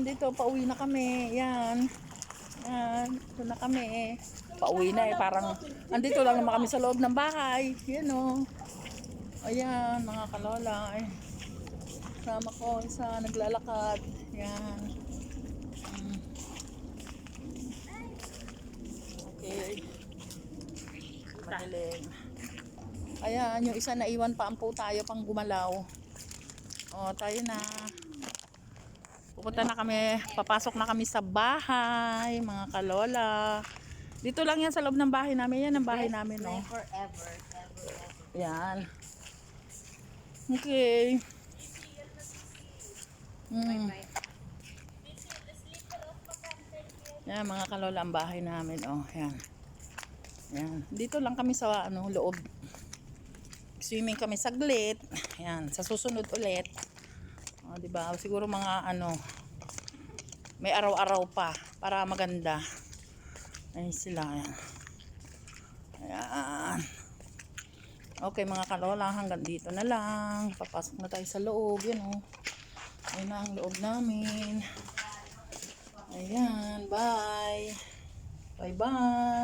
Dito, pauwi na kami. Yan. Yan. Ito na kami. Pauwi na eh. Parang, andito lang naman kami sa loob ng bahay. Yan o. Ayan, mga kalola. Ay, sama ko isa naglalakad. Yan. Okay. Madilim. Ayan, yung isa naiwan pa ampo tayo pang gumalaw. O, tayo na. Pupunta na kami, papasok na kami sa bahay, mga kalola. Dito lang yan sa loob ng bahay namin. Yan ang bahay namin, no? Forever, ever. Yan. Okay. Yan, mga kalola, ang bahay namin, oh. Yan. Yan. Dito lang kami sa, loob. Swimming kami saglit. Yan, sa susunod ulit. O, diba? Siguro mga, may araw-araw pa para maganda. Ayun sila. Ayan. Ayan. Okay mga kalola, hanggang dito na lang. Papasok na tayo sa loob. Yan o. Ayun na ang loob namin. Ayan. Bye. Bye-bye.